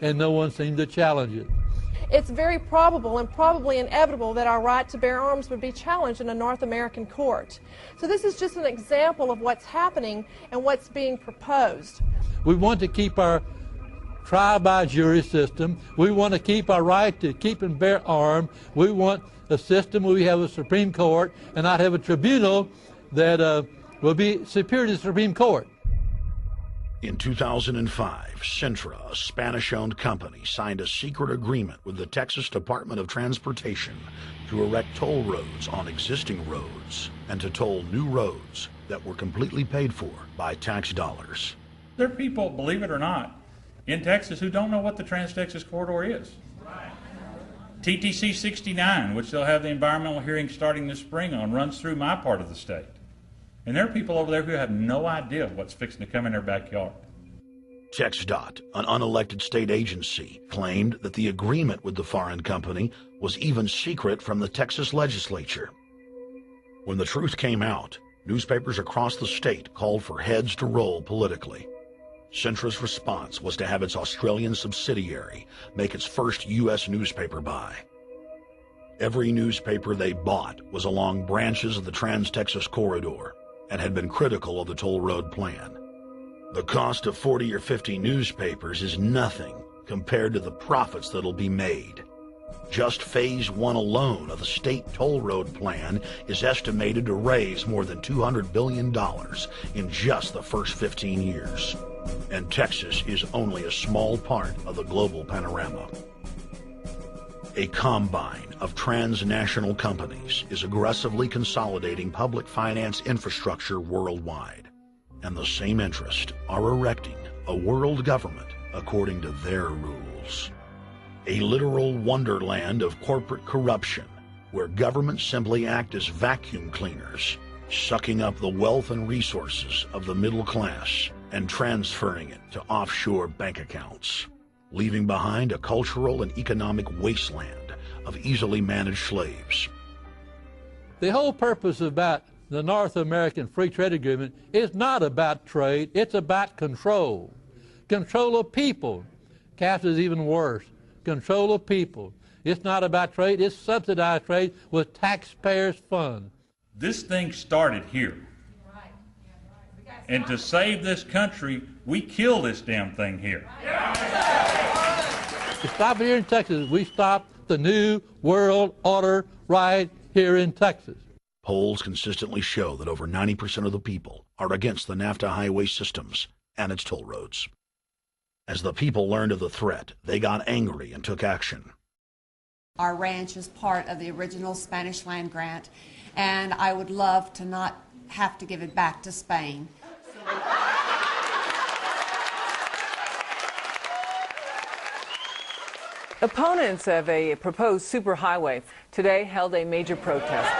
and no one seemed to challenge it. It's very probable and probably inevitable that our right to bear arms would be challenged in a North American court. So this is just an example of what's happening and what's being proposed. We want to keep our trial by jury system. We want to keep our right to keep and bear arms. We want a system where we have a Supreme Court and not have a tribunal that will be superior to the Supreme Court. In 2005, Cintra, a Spanish-owned company, signed a secret agreement with the Texas Department of Transportation to erect toll roads on existing roads and to toll new roads that were completely paid for by tax dollars. There are people, believe it or not, in Texas who don't know what the Trans-Texas Corridor is. TTC 69, which they'll have the environmental hearing starting this spring on, runs through my part of the state. And there are people over there who have no idea what's fixing to come in their backyard. TxDOT, an unelected state agency, claimed that the agreement with the foreign company was even secret from the Texas legislature. When the truth came out, newspapers across the state called for heads to roll politically. Cintra's response was to have its Australian subsidiary make its first U.S. newspaper buy. Every newspaper they bought was along branches of the Trans-Texas Corridor and had been critical of the toll road plan. The cost of 40 or 50 newspapers is nothing compared to the profits that'll be made. Just Phase 1 alone of the state toll road plan is estimated to raise more than $200 billion in just the first 15 years. And Texas is only a small part of the global panorama. A combine of transnational companies is aggressively consolidating public finance infrastructure worldwide, and the same interests are erecting a world government according to their rules. A literal wonderland of corporate corruption, where governments simply act as vacuum cleaners, sucking up the wealth and resources of the middle class and transferring it to offshore bank accounts, leaving behind a cultural and economic wasteland of easily managed slaves. The whole purpose about the North American Free Trade Agreement is not about trade, it's about control. Control of people. CAFTA is even worse. Control of people. It's not about trade, it's subsidized trade with taxpayers' funds. This thing started here. And to save this country, we kill this damn thing here. To stop it here in Texas, we stop the new world order right here in Texas. Polls consistently show that over 90% of the people are against the NAFTA highway systems and its toll roads. As the people learned of the threat, they got angry and took action. Our ranch is part of the original Spanish land grant, and I would love to not have to give it back to Spain. Opponents of a proposed superhighway today held a major protest.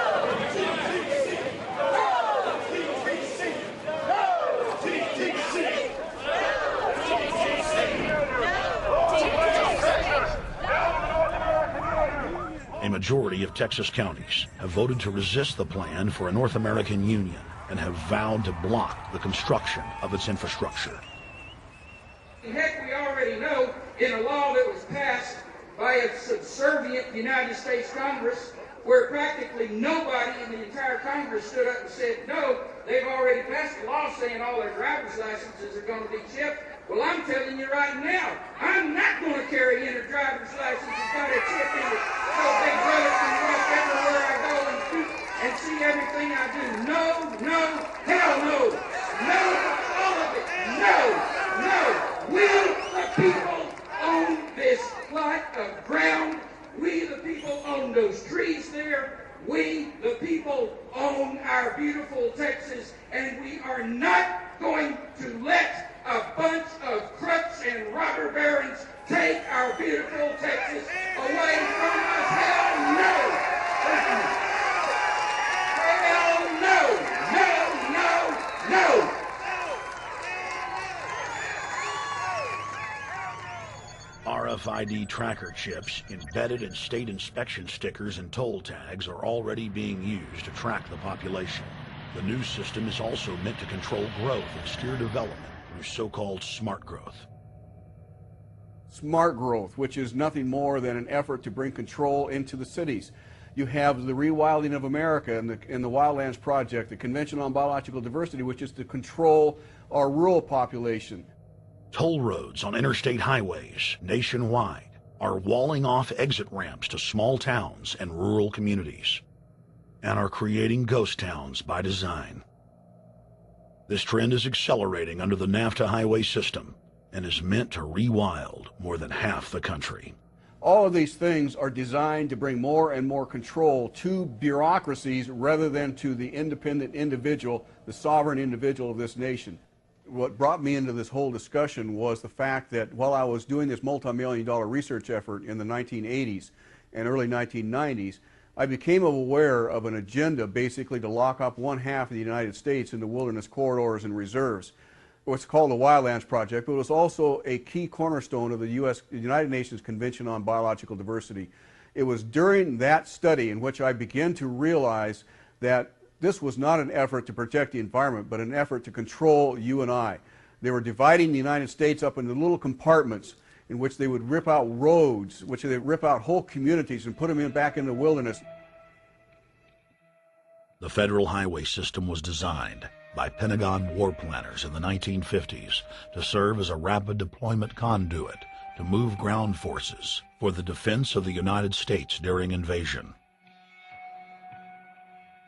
A majority of Texas counties have voted to resist the plan for a North American Union and have vowed to block the construction of its infrastructure. Heck, we already know in a law that was passed by a subservient United States Congress, where practically nobody in the entire Congress stood up and said, no, they've already passed a law saying all their driver's licenses are going to be chipped. Well, I'm telling you right now, I'm not going to carry in a driver's license that's got a chip in it so Big Brother can watch everywhere I go and see everything I do. No, no, hell no. No, all of it. No, no. We, the people, own this plot of ground. We, the people, own those trees there. We, the people, own our beautiful Texas, and we are not going to let a bunch of crooks and robber barons take our beautiful Texas away from us. Hell no! Hell no! No, no, no! RFID tracker chips embedded in state inspection stickers and toll tags are already being used to track the population. The new system is also meant to control growth and steer development through so-called smart growth. smart growth, which is nothing more than an effort to bring control into the cities. You have the rewilding of America and the Wildlands Project, the Convention on Biological Diversity, which is to control our rural population. Toll roads on interstate highways nationwide are walling off exit ramps to small towns and rural communities, and are creating ghost towns by design. This trend is accelerating under the NAFTA highway system and is meant to rewild more than half the country. All of these things are designed to bring more and more control to bureaucracies rather than to the independent individual, the sovereign individual of this nation. What brought me into this whole discussion was the fact that while I was doing this multi-million-dollar research effort in the 1980s and early 1990s, I became aware of an agenda basically to lock up one half of the United States into wilderness corridors and reserves. What's called the Wildlands Project, but it was also a key cornerstone of the United Nations Convention on Biological Diversity. It was during that study in which I began to realize that this was not an effort to protect the environment, but an effort to control you and I. They were dividing the United States up into little compartments in which they would rip out roads, which they would rip out whole communities and put them back in the wilderness. The federal highway system was designed by Pentagon war planners in the 1950s to serve as a rapid deployment conduit to move ground forces for the defense of the United States during invasion.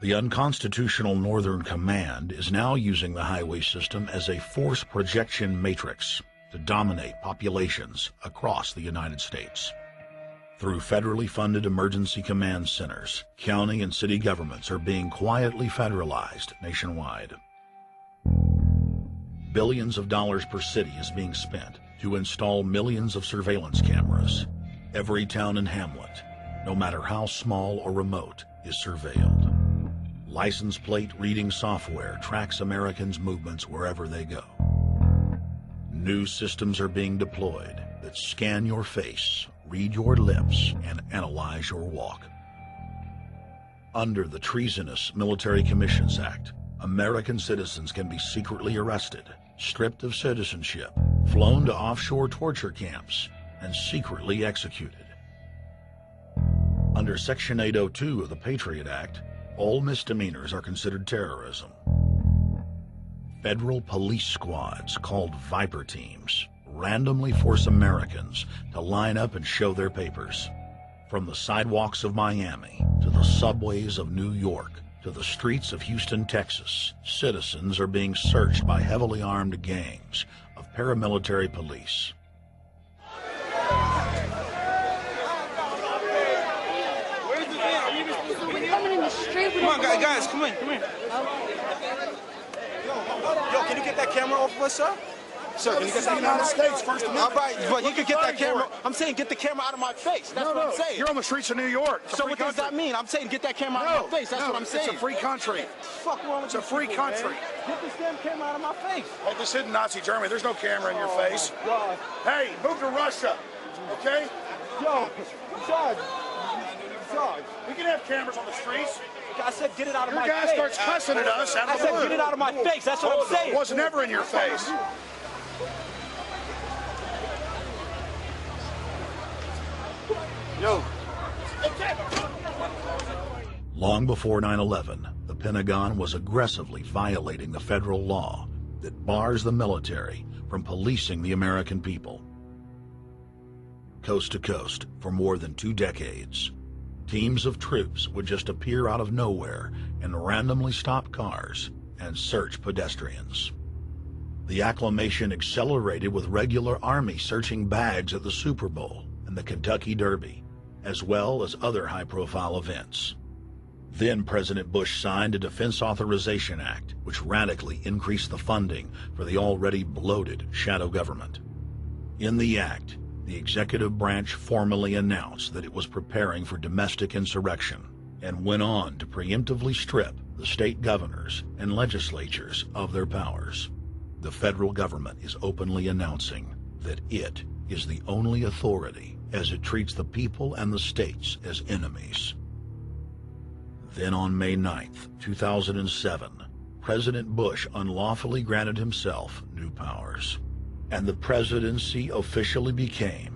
The unconstitutional Northern Command is now using the highway system as a force projection matrix to dominate populations across the United States. Through federally funded emergency command centers, county and city governments are being quietly federalized nationwide. Billions of dollars per city is being spent to install millions of surveillance cameras. Every town and hamlet, no matter how small or remote, is surveilled. License plate reading software tracks Americans' movements wherever they go. New systems are being deployed that scan your face, read your lips, and analyze your walk. Under the treasonous Military Commissions Act, American citizens can be secretly arrested, stripped of citizenship, flown to offshore torture camps, and secretly executed. Under Section 802 of the Patriot Act, all misdemeanors are considered terrorism. Federal police squads, called Viper teams, randomly force Americans to line up and show their papers. From the sidewalks of Miami to the subways of New York to the streets of Houston, Texas, citizens are being searched by heavily armed gangs of paramilitary police. Come on, guys, come in. Yo, can you get that camera off of us, sir? Sir, can you get that camera? United States, First Amendment. All right, but you can get that camera. I'm saying get the camera out of my face. That's what I'm saying. You're on the streets of New York. So what does that mean? I'm saying get that camera out of my face. That's what I'm saying. It's a free country. Fuck wrong with It's a free country. Get this damn camera out of my face. Hey, this isn't Nazi Germany. There's no camera in your face. God. Hey, move to Russia, okay? Yo, Sarge. We can have cameras on the streets. I said get it out of my face. Your guy starts cussing at us out of the blue. I said get it out of my face. That's what I'm saying. It was never in your face. Yo. Long before 9/11, the Pentagon was aggressively violating the federal law that bars the military from policing the American people. Coast to coast, for more than 2 decades, teams of troops would just appear out of nowhere and randomly stop cars and search pedestrians. The acclamation accelerated with regular Army searching bags at the Super Bowl and the Kentucky Derby, as well as other high-profile events. Then President Bush signed a Defense Authorization Act, which radically increased the funding for the already bloated shadow government. In the act, the executive branch formally announced that it was preparing for domestic insurrection and went on to preemptively strip the state governors and legislatures of their powers. The federal government is openly announcing that it is the only authority as it treats the people and the states as enemies. Then on May 9th, 2007, President Bush unlawfully granted himself new powers, and the presidency officially became